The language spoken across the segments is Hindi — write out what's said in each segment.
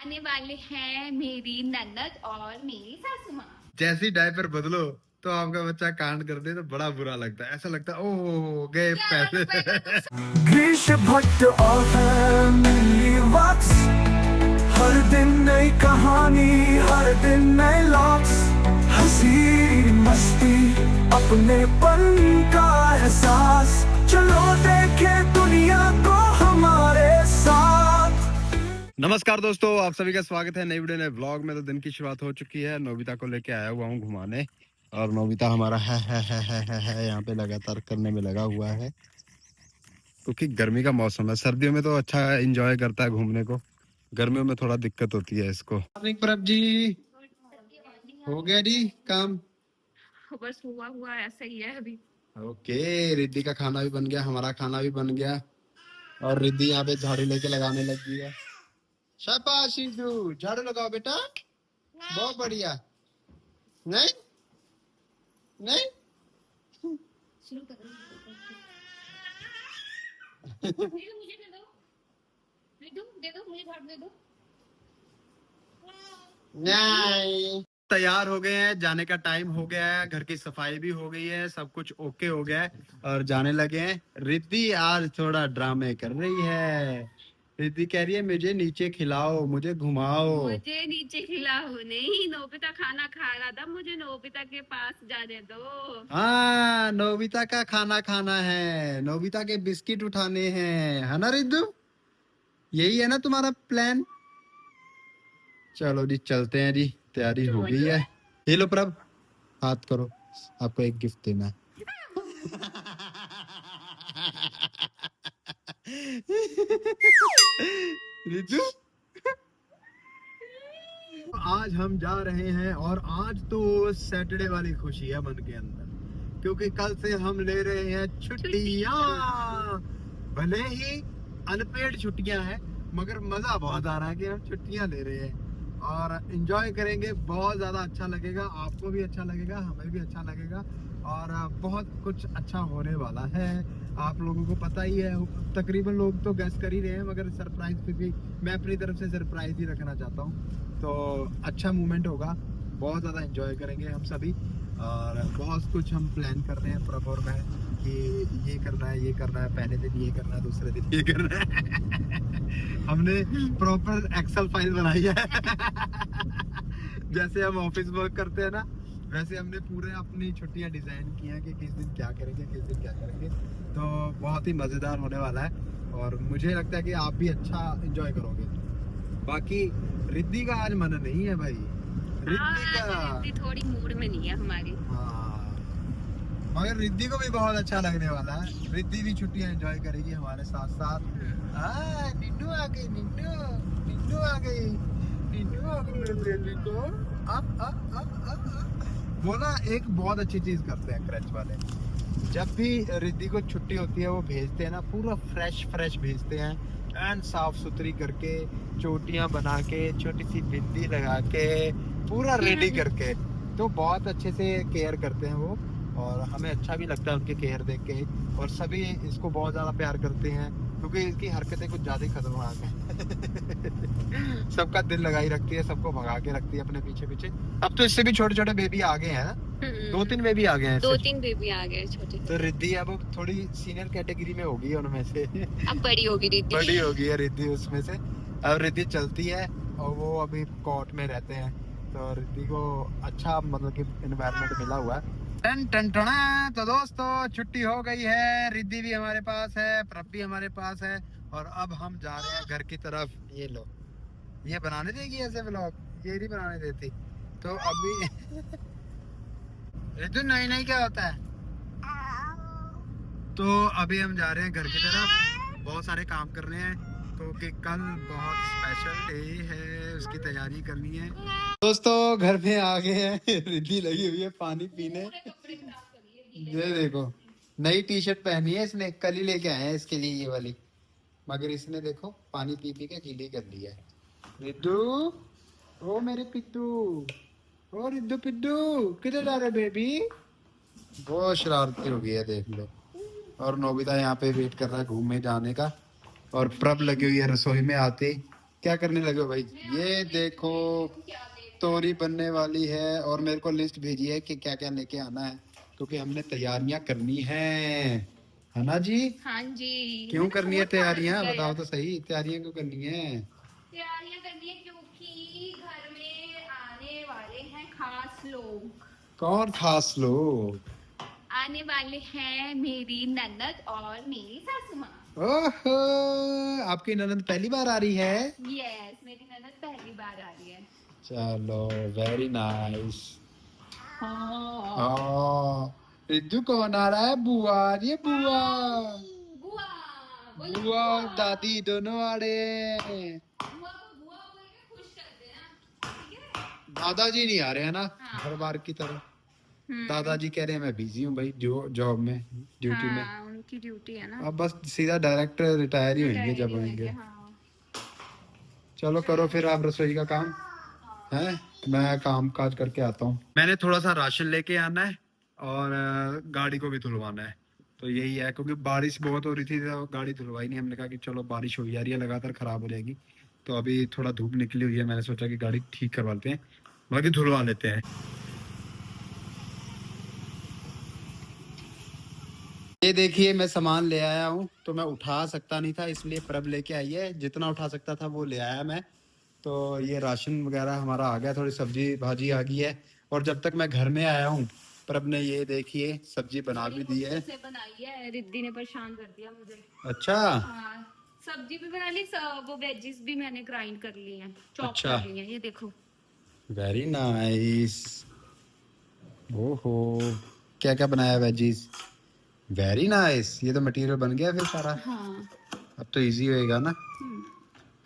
आने वाले हैं मेरी ननद और मेरी सासू माँ। जैसी डायपर बदलो तो आपका बच्चा कांड कर दे तो बड़ा बुरा लगता है। ऐसा लगता है ओह गए पैसे। ग्रीश भट्ट और फैमिली वॉक्स, हर दिन नई कहानी, हर दिन नए लॉक्स, हंसी मस्ती अपनेपन का एहसास, चलो देखे दुनिया को हमारे साथ। नमस्कार दोस्तों, आप सभी का स्वागत है नई वीडियो नए व्लॉग में। तो दिन की शुरुआत हो चुकी है। नोबिता को लेके आया हुआ हूँ घुमाने और नोबिता हमारा है यहाँ पे लगातार करने में लगा हुआ है क्योंकि गर्मी का मौसम है। सर्दियों में तो अच्छा एंजॉय करता है घूमने को, गर्मियों में थोड़ा दिक्कत होती है इसको। प्रभ जी हो गया जी काम? बस हुआ ऐसा ही है अभी। ओके, रिद्धि का खाना भी बन गया, हमारा खाना भी बन गया और रिद्धि यहाँ पे झाड़ू लेके लगाने लगी है। शाबाश इंदु, झाड़ू लगाओ बेटा, बहुत बढ़िया। नहीं नहीं शुरू करो। मुझे दे दो, दे दो मुझे झाड़ू दे दो। नहीं। तैयार हो गए हैं, जाने का टाइम हो गया है, घर की सफाई भी हो गई है, सब कुछ ओके हो गया है और जाने लगे हैं। रिद्धि आज थोड़ा ड्रामे कर रही है। रिद्धि कह रही है मुझे नीचे खिलाओ, मुझे घुमाओ। मुझे नीचे खिलाओ नहीं, नोबिता खाना खा रहा था, मुझे नोबिता के पास जाने दो। हाँ, नोबिता का खाना खाना है, नोबिता के बिस्किट उठाने हैं, है ना रिद्धू? यही है ना तुम्हारा प्लान? चलो जी चलते हैं जी, तैयारी हो गई है। ये लो प्रभ, हाथ करो, आपको एक गिफ्ट देना है। रिद्धू, आज हम जा रहे हैं और आज तो सैटरडे वाली खुशी है मन के अंदर, क्योंकि कल से हम ले रहे हैं छुट्टियां। भले ही अनपेड छुट्टियां हैं मगर मजा बहुत आ रहा है कि हम छुट्टियां ले रहे हैं और एंजॉय करेंगे। बहुत ज्यादा अच्छा लगेगा, आपको भी अच्छा लगेगा, हमें भी अच्छा लगेगा और बहुत कुछ अच्छा होने वाला है। आप लोगों को पता ही है, तकरीबन लोग तो गैस कर ही रहे हैं मगर सरप्राइज फिर भी मैं अपनी तरफ से सरप्राइज ही रखना चाहता हूँ। तो अच्छा मोमेंट होगा, बहुत ज़्यादा एंजॉय करेंगे हम सभी और बहुत कुछ हम प्लान कर रहे हैं प्रभ और मैं कि ये करना है, ये करना है, पहले दिन ये करना है, दूसरे दिन ये करना है। हमने प्रॉपर एक्सेल फाइल बनाई है। जैसे हम ऑफिस वर्क करते हैं ना, वैसे हमने पूरे अपनी छुट्टियां डिजाइन की हैं कि किस दिन क्या करेंगे, किस दिन क्या करेंगे। तो बहुत ही मजेदार होने वाला है और मुझे लगता है कि आप भी अच्छा एंजॉय करोगे। बाकी रिद्धि का आज मन नहीं है भाई, रिद्धि थोड़ी मूड में नहीं है हमारी। हाँ, मगर रिद्धि को भी बहुत अच्छा लगने वाला है। रिद्धि भी छुट्टियां एंजॉय करेगी हमारे साथ साथ। निन्नू आ गई, निन्नू आ गई, निन्नू आ गई मेरे बेबी को। वो ना एक बहुत अच्छी चीज करते हैं क्रच वाले, जब भी रिद्धि को छुट्टी होती है वो भेजते हैं ना, पूरा फ्रेश भेजते हैं, एंड साफ सुथरी करके, चोटियां बना के, छोटी सी बिंदी लगा के, पूरा रेडी करके। तो बहुत अच्छे से केयर करते हैं वो और हमें अच्छा भी लगता है उनके केयर देख के। और सभी इसको बहुत ज्यादा प्यार करते हैं क्योंकि इसकी हरकतें कुछ ज्यादा ही खतरनाक है। सबका दिल लगाई रखती है, सबको भगा के रखती है अपने पीछे पीछे। अब तो इससे भी छोटे छोटे बेबी आ गए हैं ना, 2-3 बेबी आ गए हैं, 2-3 बेबी आ गए छोटे। तो रिद्धि अब थोड़ी सीनियर कैटेगरी में होगी उनमें से। अब बड़ी होगी रिद्धि, बड़ी होगी है रिद्धि उसमें से। अब रिद्धि चलती है और वो अभी कोर्ट में रहते हैं, तो रिद्धि को अच्छा मतलब कि एनवायरनमेंट मिला हुआ है। टन टन टना। तो दोस्तों छुट्टी हो गई है, रिद्धि भी हमारे पास है, प्रभ भी हमारे पास है और अब हम जा रहे हैं घर की तरफ। ये लो, ये बनाने देगी ऐसे व्लॉग? ये नहीं बनाने देती। तो अभी रिद्धि नहीं क्या होता है? तो अभी हम जा रहे हैं घर की तरफ, बहुत सारे काम कर रहे हैं क्योंकि कल बहुत स्पेशल डे है, उसकी तैयारी करनी है। दोस्तों घर में आ गए हैं, रिद्धि लगी हुई है पानी पीने। ये देखो नई टी शर्ट पहनी है इसने, कल ही लेके आए हैं इसके लिए ये वाली, मगर इसने देखो पानी पी पी के गीली कर दी है। रिद्धू, ओ मेरे पिट्टू, ओ रिद्धू पिट्टू, किधर जा रहे बेबी? बहुत शरारती हो गई है देख लो। और नोबिता यहाँ पे वेट कर रहा है घूमने जाने का और प्रभ लगी हुई है रसोई में आते। क्या करने लगे हो भाई? ये देखो तोरी बनने वाली है और मेरे को लिस्ट भेजी है कि क्या क्या लेके आना है, क्योंकि हमने तैयारियां करनी है ना जी? हाँ जी। क्यों मैंने करनी है बहुत खाना तैयारियां? दिया बताओ यार। तो सही, तैयारियां क्यों करनी है? तैयारियां करनी है क्योंकि घर में आने वाले हैं खास लोग। कौन खास लोग? आने वाले हैं मेरी ननद और मेरी सासू माँ। ओहो, आपकी ननद पहली बार आ रही है? यस, मेरी ननद पहली बार आ रही है। चलो, वेरी नाइस। हाँ। रिद्धू कौन आ रहा है? बुआ आ रही है, बुआ। बुआ बोलो, बुआ और दादी दोनों आ रहे हैं। बुआ को बुआ बोल के खुश कर देना, ठीक है? दादाजी नहीं आ रहे हैं ना, हाँ। हर बार की तरह। हम्म। दादाजी कह रहे हैं मैं बिजी हूँ भाई, जो जॉब में, ड्यूटी में। हाँ, उनकी ड्यूटी है ना। अब बस सीधा डायरेक्ट रिटायर ही होंगे जब Retire होंगे। हाँ। चलो करो फिर आप रसोई का काम है, मैं काम काज करके आता हूँ। मैंने थोड़ा सा राशन लेके आना है और गाड़ी को भी धुलवाना है, तो यही है, क्योंकि बारिश बहुत हो रही थी तो गाड़ी धुलवाई नहीं। हमने कहा कि चलो बारिश हो जा रही है लगातार, खराब हो जाएगी, तो अभी थोड़ा धूप निकली हुई है, मैंने सोचा कि गाड़ी ठीक करवा लेते हैं, बाकी धुलवा लेते हैं। ये देखिए मैं सामान ले आया हूँ, तो मैं उठा सकता नहीं था इसलिए प्रभ लेके आई है, जितना उठा सकता था वो ले आया मैं। तो ये राशन वगैरह हमारा आ गया, थोड़ी सब्जी भाजी आ गई है। और जब तक मैं घर में आया हूँ, प्रभ ने ये देखिए सब्जी बना भी दी है। से बनाई है, रिद्धि ने परेशान कर दिया मुझे। अच्छा, हाँ, सब्जी भी बना ली, वो वेजिस भी मैंने ग्राइंड कर लिए हैं, चॉप अच्छा। कर लिए हैं, ये देखो। Very nice. ओहो, क्या क्या बनाया वेजीज? वेरी नाइस, ये तो मटेरियल बन गया फिर सारा। हाँ। अब तो इजी होएगा ना। हम्म।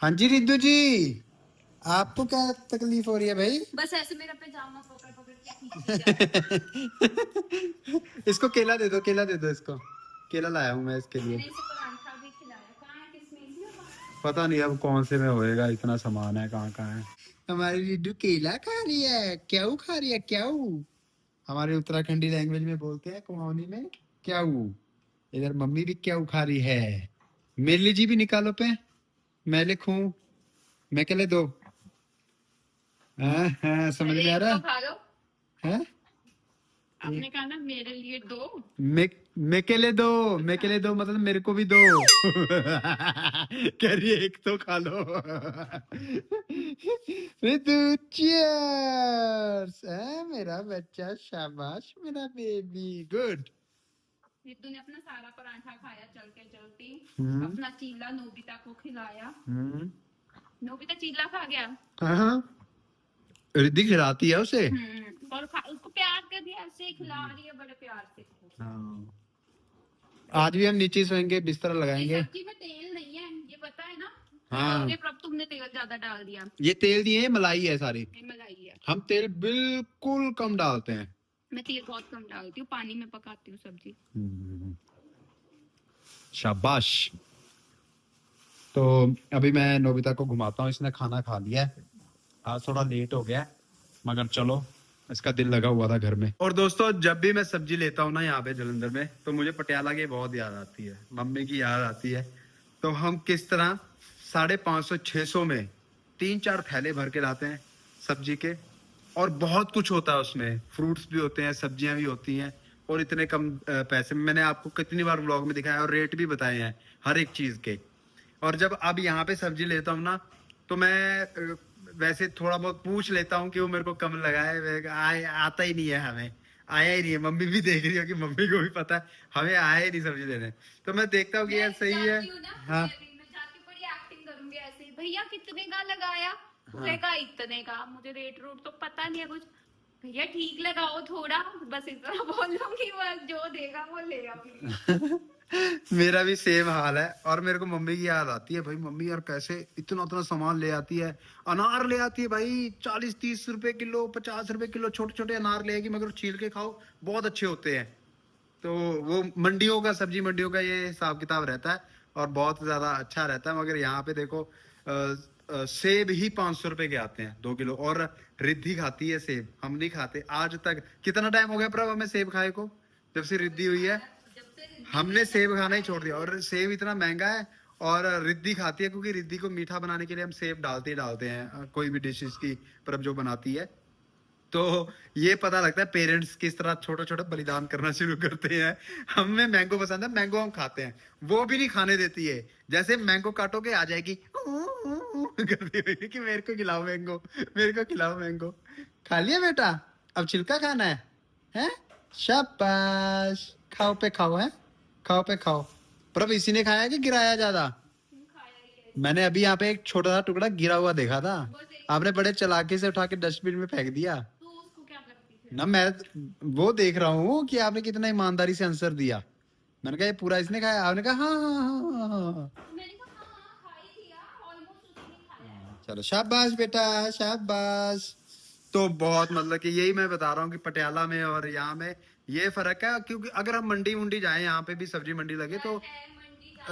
हाँ जी रिद्धू जी, आपको क्या तकलीफ हो रही है भाई? बस ऐसे मेरा पैजामा पकड़ पकड़ के खींची जा रहा इसको केला दे दो, केला दे दो इसको, केला लाया हूँ मैं इसके है। लिए। मैंने इसे परांठा भी खिलाया, कहाँ है, किसमें, इसमें कहाँ? पता नहीं अब कौन से में होएगा, इतना सामान है, कहाँ कहाँ है। हमारी रिद्धू केला खा रही है, क्यों खा रही है, क्यों? हमारे उत्तराखंडी लैंग्वेज में बोलते हैं कुमाऊनी में क्यों। इधर मम्मी भी क्यों खा रही है। मेरे लिए जी भी निकालो पे, मैं लिखूं, मैं के लिए दो। हाँ, समझ में आ रहा तो खा लो। है? आपने कहा ना मेरे लिए दो। मैं के लिए दो, मैं के लिए दो मतलब मेरे को भी दो। कह रही है एक तो खा लो। रितु चीयर्स, मेरा बच्चा, शाबाश मेरा बेबी, गुड। रिद्धू ने अपना सारा परांठा खाया चलते चलते, हम्म। अपना चीला नोबिता को खिलाया। हम्म। नोबिता चीला खा गया। हाँ, रिद्धि खिलाती है उसे। और उसको प्यार कर दिया, ऐसे खिला रही है बड़े प्यार से। हाँ। आज भी हम नीचे सोएंगे, बिस्तर लगाएंगे। सब्जी में तेल नहीं है, ये पता है ना? हाँ। प्रभ तुमने तेल ज्यादा डाल दिया। ये तेल दिए है, मलाई है सारी। ये मलाई है। हम तेल बिल्कुल कम डालते हैं। मैं तेल बहुत कम डालती हूँ, पानी में पकाती हूँ सब्जी। शाबाश। तो अभी मैं नोबिता को घुमाता हूँ, इसने खाना खा लिया है, आज थोड़ा लेट हो गया है, मगर चलो इसका दिल लगा हुआ था घर में। और दोस्तों जब भी मैं सब्जी लेता हूँ ना यहाँ पे जलंधर में, तो मुझे पटियाला की बहुत याद आती है, मम्मी की याद आती है। तो हम किस तरह 550-600 में 3-4 थैले भर के लाते हैं सब्जी के, और बहुत कुछ होता है उसमें, फ्रूट्स भी होते हैं, सब्जियां भी होती हैं, और इतने कम पैसे में। मैंने आपको कितनी बार व्लॉग में दिखाया और रेट भी बताए हैं हर एक चीज के। और जब अब यहाँ पे सब्जी लेता हूँ ना, तो मैं वैसे थोड़ा बहुत पूछ लेता हूँ कि वो मेरे को कम लगाए, आता ही नहीं है, हमें आया ही नहीं है। मम्मी भी देख रही हो कि मम्मी को भी पता है हमें आया ही नहीं सब्जी देने, तो मैं देखता हूँ कि यार सही है। हाँ, मैं जाती हूँ, बड़ी एक्टिंग करूंगी ऐसे, भैया कितने का लगाया? उसने कहा इतने का। मुझे रेट रूट तो पता नहीं है कुछ, भैया ठीक लगाओ थोड़ा, बस इतना बोल दूंगी, बस जो देगा वो लेगा प्लीज। मेरा भी सेम हाल है। और मेरे को मम्मी की याद आती है, भाई मम्मी यार कैसे इतना उतना सामान ले आती है। अनार ले आती है भाई 40-30 रुपए किलो, 50 रुपए किलो, छोटे छोटे अनार ले आएगी, मगर छील के खाओ बहुत अच्छे होते हैं। तो वो मंडियों का, सब्जी मंडियों का ये हिसाब किताब रहता है और बहुत ज्यादा अच्छा रहता है। मगर यहाँ पे देखो सेब ही 500 रुपए के आते हैं 2 किलो, और रिद्धि खाती है सेब, हम नहीं खाते आज तक। कितना टाइम हो गया प्रभ हमें सेब खाए को, जब से रिद्धि हुई है हमने सेब खाना ही छोड़ दिया। और सेब इतना महंगा है, और रिद्धि खाती है, क्योंकि रिद्धि को मीठा बनाने के लिए हम सेब डालते ही डालते हैं कोई भी डिशेस की परब जो बनाती है। तो ये पता लगता है पेरेंट्स किस तरह छोटे छोटे बलिदान करना शुरू करते हैं। हमें मैंगो पसंद है, मैंगो हम खाते हैं, वो भी नहीं खाने देती है। जैसे मैंगो काटोगे आ जाएगी करती हुई कि मेरे को खिलाओ मैंगो, मेरे को खिलाओ मैंगो। खा लिया बेटा, अब छिलका खाना है, हैं? शाबाश, खाओ पे खाओ, है खाओ पे खाओ। प्रभ इसी ने खाया कि गिराया ज्यादा? मैंने अभी यहाँ पे एक छोटा सा टुकड़ा गिरा हुआ देखा था, आपने बड़े चालाकी से उठा के डस्टबिन में फेंक दिया तो उसको क्या लगती थी? ना। मैं वो देख रहा हूँ कि आपने कितना ईमानदारी से आंसर दिया। मैंने कहा ये पूरा इसने खाया, आपने कहा हाँ हाँ हाँ हाँ हाँ। तो मैंने कहा हाँ खाई थी यार, ऑलमोस्ट उसी ने खाया है। चलो शाबाश बेटा, शाबाश। तो बहुत मतलब कि यही मैं बता रहा हूँ कि पटियाला में और यहाँ में ये फर्क है, क्योंकि अगर हम मंडी मुंडी जाए, यहाँ पे भी सब्जी मंडी लगे तो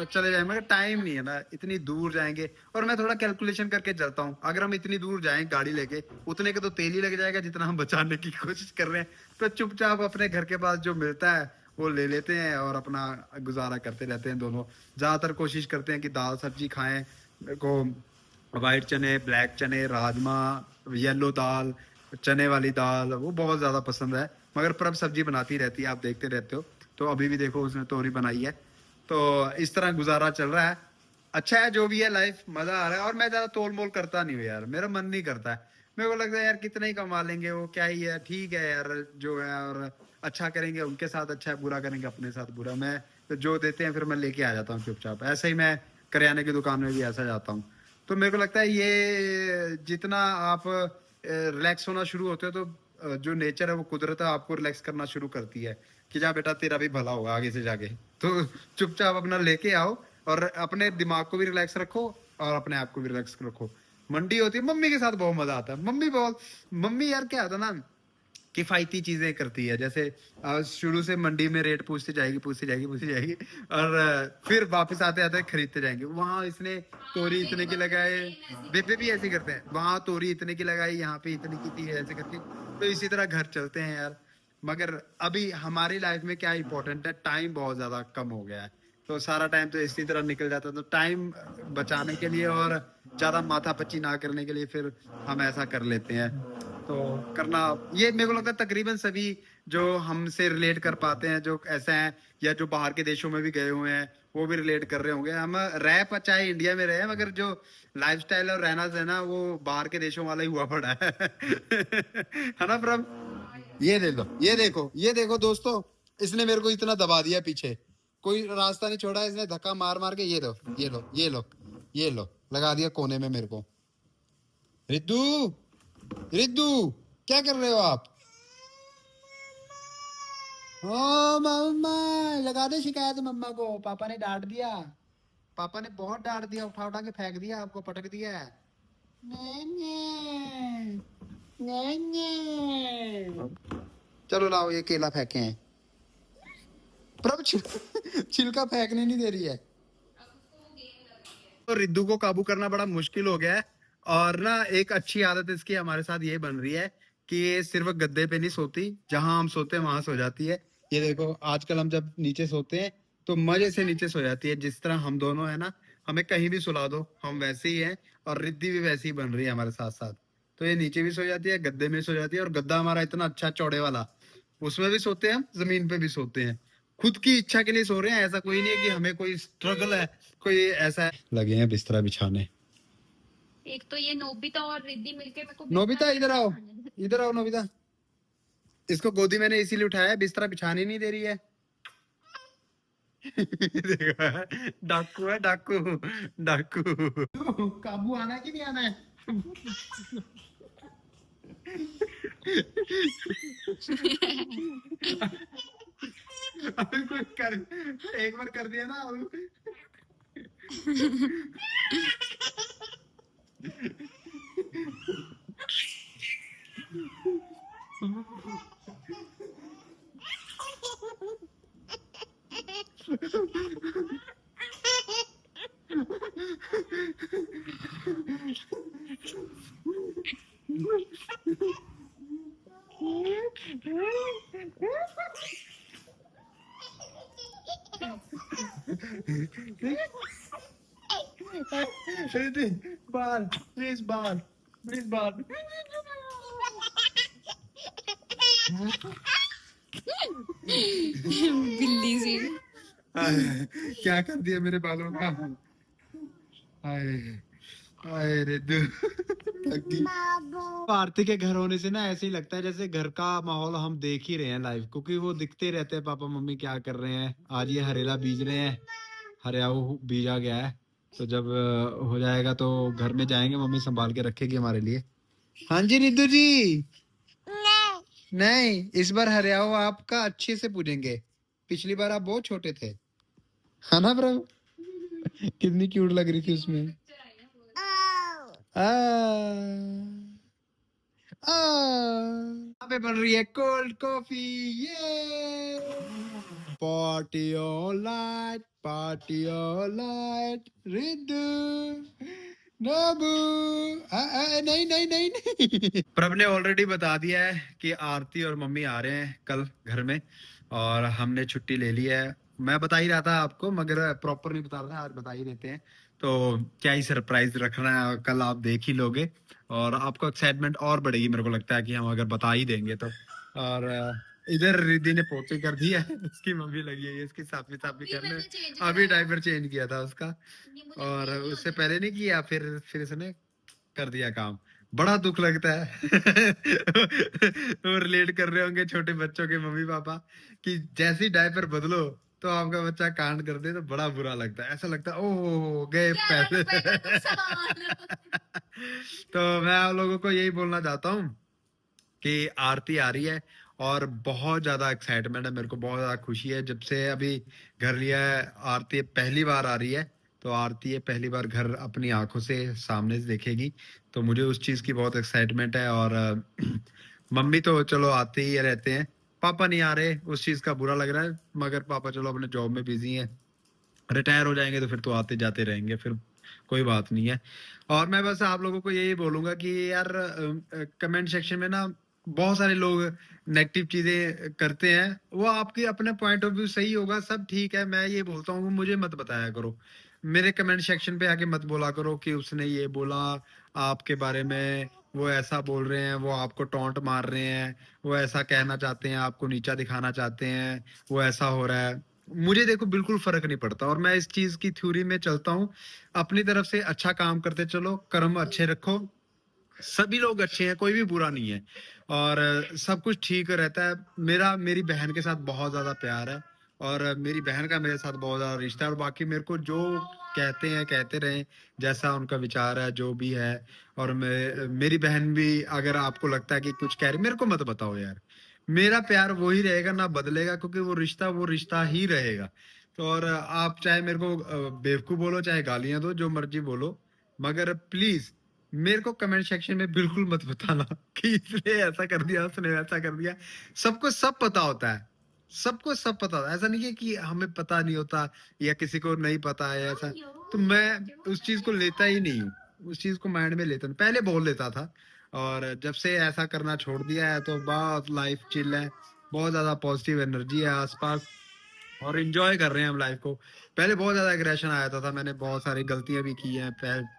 चले जाए, मगर टाइम नहीं है ना, इतनी दूर जाएंगे। और मैं थोड़ा कैलकुलेशन करके चलता हूँ, अगर हम इतनी दूर जाएं गाड़ी लेके, उतने के तो तेल ही लग जाएगा जितना हम बचाने की कोशिश कर रहे हैं। तो चुपचाप अपने घर के पास जो मिलता है वो ले लेते हैं और अपना गुजारा करते रहते हैं दोनों। ज्यादातर कोशिश करते हैं कि दाल सब्जी खाएं। मेरे को व्हाइट चने, ब्लैक चने, राजमा, येलो दाल, चने वाली दाल, वो बहुत ज्यादा पसंद है। मगर प्रभ सब्जी बनाती रहती है, आप देखते रहते हो। तो अभी भी देखो उसने तोरी बनाई है। तो इस तरह गुजारा चल रहा है। अच्छा है जो भी है, लाइफ मजा आ रहा है। और मैं ज्यादा तोल मोल करता नहीं हूँ यार, मेरा मन नहीं करता है। मेरे को लगता है यार कितना ही कमा लेंगे, वो क्या ही है, ठीक है यार जो है। और अच्छा करेंगे उनके साथ अच्छा है, बुरा करेंगे अपने साथ बुरा। मैं तो जो देते हैं फिर मैं लेके आ जाता हूँ चुपचाप। ऐसे ही मैं करियाने की दुकान में भी ऐसा जाता हूँ। तो मेरे को लगता है ये जितना आप रिलैक्स होना शुरू होते हो, तो जो नेचर है वो कुदरत है आपको रिलैक्स करना शुरू करती है कि जा बेटा तेरा भी भला होगा आगे से जाके। तो चुपचाप अपना लेके आओ और अपने दिमाग को भी रिलैक्स रखो और अपने आप को भी रिलैक्स रखो। मंडी होती है, मम्मी के साथ बहुत मजा आता है। मम्मी यार क्या होता है ना, किफायती चीजें करती है। जैसे शुरू से मंडी में रेट पूछती जाएगी और फिर वापस आते आते खरीदते जाएंगे। वहां इसने तोरी इतने की लगाए, बेबे भी ऐसे करते हैं, वहां तोरी इतने की लगाई, यहाँ पे इतनी की थी, ऐसे करके। तो इसी तरह घर चलते हैं यार। मगर अभी हमारी लाइफ में क्या इंपॉर्टेंट है, टाइम बहुत ज्यादा कम हो गया है। तो सारा टाइम तो इसी तरह निकल जाता है। तो टाइम बचाने के लिए और ज्यादा माथापच्ची ना करने के लिए फिर हम ऐसा कर लेते हैं। तो करना ये मेरे को लगता है तकरीबन सभी जो हमसे रिलेट कर पाते हैं, जो ऐसा है या जो बाहर के देशों में भी गए हुए हैं, वो भी रिलेट कर रहे होंगे। हम रह चाहे इंडिया में रहे, मगर जो लाइफस्टाइल और रहना सहना वो बाहर के देशों वाला ही हुआ पड़ा है है ना प्रभ? ये दे दो, ये देखो दोस्तों, इसने मेरे को इतना दबा दिया पीछे, कोई रास्ता नहीं छोड़ा इसने, धक्का मार मार के। ये लो लगा दिया कोने में मेरे को। रिद्धू क्या कर रहे हो आप? ओ मम्मा, लगा दे शिकायत मम्मा को, पापा ने डांट दिया, पापा ने बहुत डांट दिया, उठा उठा के फेंक दिया, आपको पटक दिया है। चलो लाओ ये केला फेंके हैं। प्रभ छिलका फेंकने नहीं दे रही है। तो रिद्धू को काबू करना बड़ा मुश्किल हो गया है। और ना एक अच्छी आदत इसकी हमारे साथ ये बन रही है कि ये सिर्फ गद्दे पे नहीं सोती, जहां हम सोते हैं वहां सो जाती है। ये देखो आजकल हम जब नीचे सोते हैं तो मजे से नीचे सो जाती है। जिस तरह हम दोनों है ना, हमें कहीं भी सुला दो हम वैसे ही हैं। और रिद्धि भी वैसी ही बन रही है हमारे साथ साथ। तो ये नीचे भी सो जाती है, गद्दे में सो जाती है। और गद्दा हमारा इतना अच्छा चौड़े वाला, उसमें भी सोते हैं हम, जमीन पे भी सोते हैं। खुद की इच्छा के लिए सो रहे हैं, ऐसा कोई नहीं है कि हमें कोई स्ट्रगल है, कोई ऐसा है। लगे हैं बिस्तरा बिछाने। एक तो ये नोबिता और रिद्धि मिलके मेरे को नोबिता इधर आओ, इधर आओ नोबिता। इसको गोदी मैंने इसीलिए उठाया है, बिस्तरा बिछाने नहीं दे रही है। देखो डाकू है, डाकू काबू आना है कि नहीं आना है? अभी कोई कर, एक बार कर दिया ना रिद्धि बाल प्लीज बाल बिल्ली सी। क्या कर दिया मेरे बालों का। हाय हाय रिद्धि थक गई। आरती के घर होने से ना ऐसे ही लगता है जैसे घर का माहौल हम देख ही रहे हैं लाइव, क्योंकि वो दिखते रहते हैं पापा मम्मी क्या कर रहे हैं। आज ये हरेला बीज रहे हैं, हरियाऊ बीजा गया है, तो जब हो जाएगा तो घर में जाएंगे, मम्मी संभाल के रखेगी हमारे लिए। हाँ जी रिद्धू जी। नहीं, इस बार हरियाऊ आपका अच्छे से पूजेंगे, पिछली बार आप बहुत छोटे थे, है ना प्रभु? कितनी क्यूट लग रही थी उसमें। आ, यहाँ पे बन रही है कोल्ड कॉफी, ये पार्टी ऑल नाइट रिद्धू नबू। नहीं नहीं नहीं नहीं। प्रभ ने ऑलरेडी बता दिया है कि आरती और मम्मी आ रहे हैं कल घर में, और हमने छुट्टी ले ली है। मैं बता ही रहा था आपको, मगर प्रॉपर नहीं बता रहा था, आज बता ही देते हैं। तो क्या ही सरप्राइज रखना है, कल आप देख ही लोगे, और आपको एक्साइटमेंट और बढ़ेगी मेरे को लगता है कि हम अगर बता ही देंगे तो। और इधर रिद्धि ने पोते कर दिया है, उसकी मम्मी लगी है इसकी साफी साफी करने। अभी डायपर चेंज किया था उसका, और उससे पहले नहीं किया, फिर इसने कर दिया काम। बड़ा दुख लगता है। वो रिलेट कर रहे होंगे छोटे बच्चों के मम्मी पापा कि जैसे ही डायपर बदलो तो आपका बच्चा कांड कर दे तो बड़ा बुरा लगता है, ऐसा लगता है ओह गए पैसे। तो मैं आप लोगों को यही बोलना चाहता हूँ कि आरती आ रही है, और बहुत ज्यादा एक्साइटमेंट है मेरे को, बहुत ज्यादा खुशी है। जब से अभी घर लिया है, आरती पहली बार आ रही है, तो आरती ये पहली बार घर अपनी आंखों से सामने से देखेगी, तो मुझे उस चीज की बहुत एक्साइटमेंट है। और मम्मी तो चलो आते ही रहते हैं, पापा नहीं आ रहे, उस चीज का बुरा लग रहा है, मगर पापा चलो अपने जॉब में बिजी हैं, रिटायर हो जाएंगे तो फिर तो आते जाते रहेंगे, फिर कोई बात नहीं है। और मैं बस आप लोगों को यही बोलूंगा कि यार कमेंट सेक्शन में ना बहुत सारे लोग नेगेटिव चीजें करते हैं, वो आपके अपने पॉइंट ऑफ व्यू सही होगा, सब ठीक है, मैं ये बोलता हूँ मुझे मत बताया करो, मेरे कमेंट सेक्शन पे आके मत बोला करो कि उसने ये बोला आपके बारे में, वो ऐसा बोल रहे हैं, वो आपको टॉन्ट मार रहे हैं, वो ऐसा कहना चाहते हैं, आपको नीचा दिखाना चाहते हैं, वो ऐसा हो रहा है। मुझे देखो बिल्कुल फर्क नहीं पड़ता, और मैं इस चीज की थ्योरी में चलता हूँ, अपनी तरफ से अच्छा काम करते चलो, कर्म अच्छे रखो, सभी लोग अच्छे हैं, कोई भी बुरा नहीं है, और सब कुछ ठीक रहता है। मेरी बहन के साथ बहुत ज्यादा प्यार है, और मेरी बहन का मेरे साथ बहुत ज्यादा रिश्ता है, और बाकी मेरे को जो कहते हैं कहते रहे, जैसा उनका विचार है जो भी है। और मेरी बहन भी अगर आपको लगता है कि कुछ कह रही, मेरे को मत बताओ यार, मेरा प्यार वो ही रहेगा, ना बदलेगा, क्योंकि वो रिश्ता ही रहेगा। तो और आप चाहे मेरे को बेवकूफ बोलो, चाहे गालियां दो, जो मर्जी बोलो, मगर प्लीज मेरे को कमेंट सेक्शन में बिल्कुल मत बताना कि इसने ऐसा कर दिया, उसने ऐसा कर दिया। सबको सब पता होता है, सबको सब पता होता है, ऐसा नहीं है कि हमें पता नहीं होता या किसी को नहीं पता है ऐसा। तो मैं उस चीज को लेता ही नहीं हूँ, उस चीज को माइंड में लेता नहीं, पहले बोल लेता था, और जब से ऐसा करना छोड़ दिया है तो बहुत लाइफ चिल है, बहुत ज्यादा पॉजिटिव एनर्जी है आसपास, और एंजॉय कर रहे हैं हम लाइफ को। पहले बहुत ज्यादा एग्रेशन आया था, मैंने बहुत सारी गलतियां भी की हैं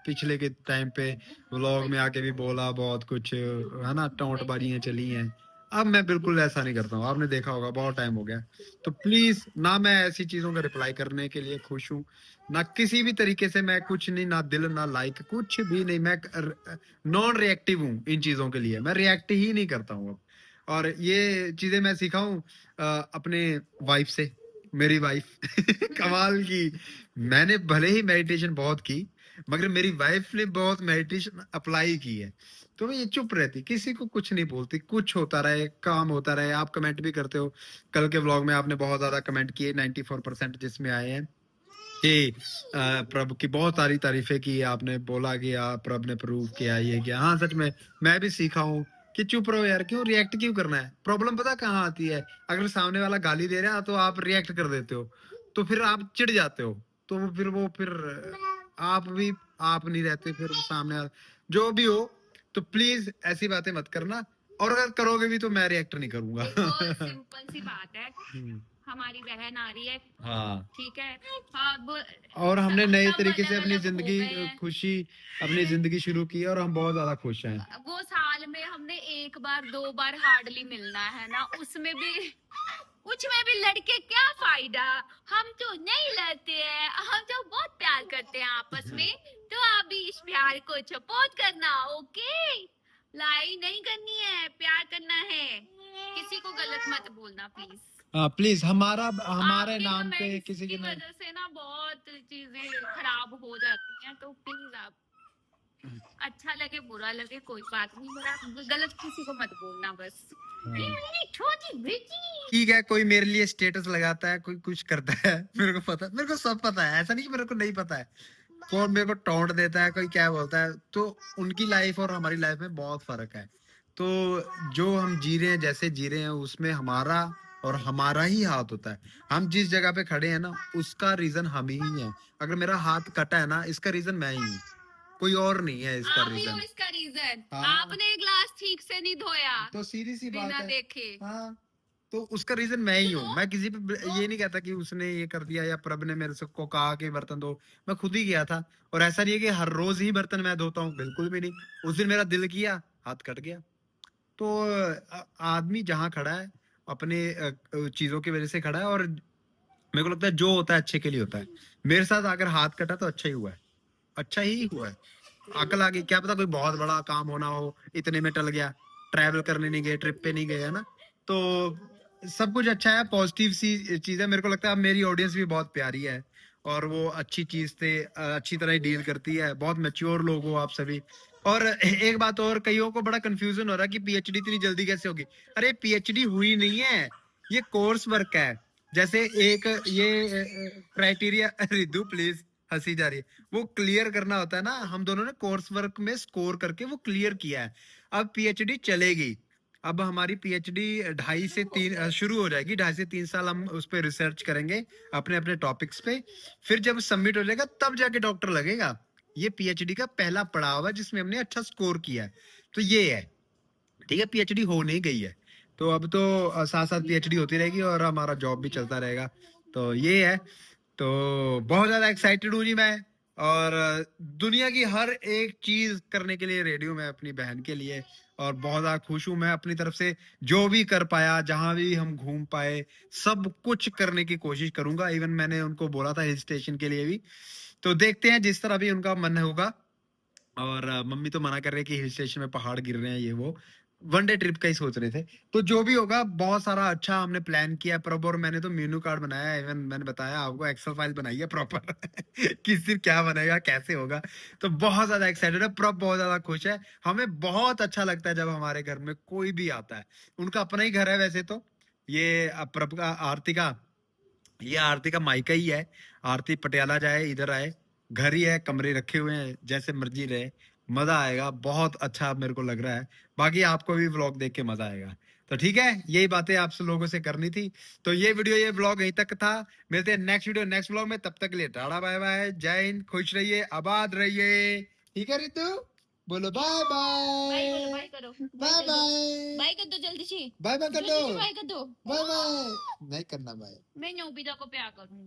पिछले के टाइम पे, व्लॉग में आके भी बोला बहुत कुछ, है ना, टोंटबाजियां चली हैं। अब मैं बिल्कुल ऐसा नहीं करता हूँ, आपने देखा होगा बहुत टाइम हो गया। तो प्लीज ना, मैं ऐसी चीजों का रिप्लाई करने के लिए खुश हूँ, ना किसी भी तरीके से मैं कुछ नहीं, ना दिल ना लाइक, कुछ भी नहीं, मैं नॉन रिएक्टिव हूँ इन चीजों के लिए, मैं रिएक्ट ही नहीं करता हूँ अब। और ये चीजें मैं सीखा हूँ अपने वाइफ से, मेरी वाइफ कमाल की। मैंने भले ही मेडिटेशन बहुत की, मगर मेरी वाइफ ने बहुत मेडिटेशन अप्लाई की है, तो ये चुप रहती, किसी को कुछ नहीं बोलती, कुछ होता रहे, काम होता रहे। आप कमेंट भी करते हो, कल के व्लॉग में आपने बहुत ज्यादा कमेंट किए, 94% जिसमें आए हैं कि प्रभु की बहुत सारी तारीफें की, आपने बोला कि प्रभु ने प्रूव किया ये किया। हाँ सच में मैं भी सीखा हूँ कि चुप रहो यार, क्यों रिएक्ट क्यों करना है। प्रॉब्लम पता कहाँ आती है, अगर सामने वाला गाली दे रहा है तो आप रिएक्ट कर देते हो, तो फिर आप चिढ़ जाते हो, तो फिर आप भी आप नहीं रहते, फिर सामने जो भी हो। तो प्लीज ऐसी बातें मत करना, और अगर करोगे भी तो मैं रिएक्ट नहीं करूंगा। सिंपल सी बात है, हमारी बहन आ रही है, हाँ, ठीक है। अब और हमने नए सब तरीके से अपनी अलग-अलग हो जिंदगी गए हैं। खुशी अपनी जिंदगी शुरू की है और हम बहुत ज्यादा खुश हैं। वो साल में हमने 1 बार 2 बार हार्डली मिलना है ना, उसमें भी लड़के क्या फायदा। हम तो नहीं लड़ते हैं, हम तो बहुत प्यार करते हैं आपस में। तो आप भी इस प्यार को सपोर्ट करना, ओके। लाई नहीं करनी है, प्यार करना है। किसी को गलत मत बोलना प्लीज। हाँ प्लीज, हमारे आपके नाम पे comments किसी की के नाम। वजह से ना बहुत चीजें खराब हो जाती हैं, तो प्लीज आप, अच्छा लगे बुरा लगे कोई बात नहीं, पर आप गलत किसी को मत बोलना बस। ये मेरी छोटी बेटी। ठीक है, कोई मेरे लिए स्टेटस लगाता है, कोई कुछ करता है, मेरे को पता, मेरे को सब पता है, ऐसा नहीं कि मेरे को नहीं पता है। कौन मेरे को टोंट देता है, कोई क्या बोलता है, तो उनकी लाइफ और हमारी लाइफ में बहुत फर्क है। तो जो हम जी रहे हैं, जैसे जी रहे हैं, उसमें हमारा और हमारा ही हाथ होता है। हम जिस जगह पे खड़े हैं ना, उसका रीजन हम ही है। अगर मेरा हाथ कटा है ना, इसका रीजन मैं ही हूँ, कोई और नहीं है इसका आप ही हो रीजन। इसका रीजन। हाँ। आपने ग्लास ठीक से नहीं धोया तो सीधी सी बात बिना है। देखे। हाँ, तो उसका रीजन मैं ही हूँ। मैं किसी पे ये नहीं कहता कि उसने ये कर दिया या प्रभ ने मेरे से को कहा कि बर्तन धो। मैं खुद ही गया था, और ऐसा नहीं है कि हर रोज ही बर्तन मैं धोता हूँ, बिल्कुल भी नहीं। उस दिन मेरा दिल किया, हाथ कट गया। तो आदमी जहाँ खड़ा है अपने चीजों की वजह से खड़ा है, और मेरे को लगता है जो होता है अच्छे के लिए होता है। मेरे साथ अगर हाथ कटा तो अच्छा ही हुआ है, अच्छा ही हुआ है। अकल आ गई, क्या पता कोई बहुत बड़ा काम होना हो, इतने में टल गया, ट्रैवल करने नहीं गए, ट्रिप पे नहीं गए, है ना। तो सब कुछ अच्छा है, पॉजिटिव सी चीज है। मेरे को लगता है अब मेरी ऑडियंस भी बहुत प्यारी है, और वो अच्छी चीज से अच्छी तरह ही डील करती है। बहुत मैच्योर लोग हो आप सभी। और एक बात और, कईयों को बड़ा कंफ्यूजन हो रहा है कि पीएचडी इतनी जल्दी कैसे होगी। अरे पीएचडी हुई नहीं है, ये कोर्स वर्क है। जैसे एक ये क्राइटेरिया रिद्धू प्लीज, हंसी जा रही है, वो क्लियर करना होता है ना। हम दोनों ने कोर्स वर्क में स्कोर करके वो क्लियर किया है। अब पीएचडी चलेगी। अब हमारी पीएचडी 2.5 से 3 शुरू हो जाएगी। 2.5 से 3 साल हम उस पर रिसर्च करेंगे अपने अपने टॉपिक्स पे। फिर जब सबमिट हो जाएगा तब जाके डॉक्टर लगेगा। ये पीएचडी का पहला पड़ाव है जिसमें हमने अच्छा स्कोर किया है। तो ये है, ठीक है, पीएचडी हो नहीं गई है। तो अब तो साथ साथ पीएचडी होती रहेगी और हमारा जॉब भी चलता रहेगा। तो ये है। तो बहुत ज्यादा एक्साइटेड हूँ जी मैं, और दुनिया की हर एक चीज करने के लिए रेडी हूँ मैं अपनी बहन के लिए। और बहुत ज्यादा खुश हूँ मैं अपनी तरफ से, जो भी कर पाया, जहां भी हम घूम पाए, सब कुछ करने की कोशिश करूंगा। इवन मैंने उनको बोला था हिल स्टेशन के लिए भी। तो देखते हैं जिस तरह भी उनका मन होगा। और मम्मी तो मना कर रही है कि हिल स्टेशन में पहाड़ गिर रहे हैं, ये वो। वनडे ट्रिप का ही सोच रहे थे। तो जो भी होगा, बहुत सारा अच्छा हमने प्लान किया प्रॉपर। और मैंने तो मेनू कार्ड बनाया है, इवन मैंने बताया आपको, एक्सेल फाइल बनाई है प्रॉपर कि सिर्फ क्या बनेगा, कैसे होगा। तो बहुत ज्यादा एक्साइटेड है, प्रॉप बहुत ज्यादा खुश है। हमें बहुत अच्छा लगता है जब हमारे घर में कोई भी आता है। उनका अपना ही घर है वैसे तो, ये प्रभ का, आरती का, ये आरती का मायका ही है। आरती पटियाला जाए इधर आए, घर ही है, कमरे रखे हुए हैं, जैसे मर्जी रहे, मजा आएगा। बहुत अच्छा मेरे को लग रहा है। बाकी आपको भी व्लॉग देख के मजा आएगा। तो ठीक है, यही बातें आप सब लोगों से करनी थी। तो ये वीडियो, ये व्लॉग यहीं तक था। मिलते हैं नेक्स्ट वीडियो नेक्स्ट व्लॉग में। तब तक के लिए टाटा बाय बाय, जय हिंद, खुश रहिए, आबाद रहिए। ठीक है रितु, बोलो बाय बाय बाय। बाय करो, बाय बाय, बाय कर दो जल्दी से, बाय बाय कर दो, बाय कर दो। Bye bye. नहीं करना बाय। मैं नोबिता को प्यार करूंगी।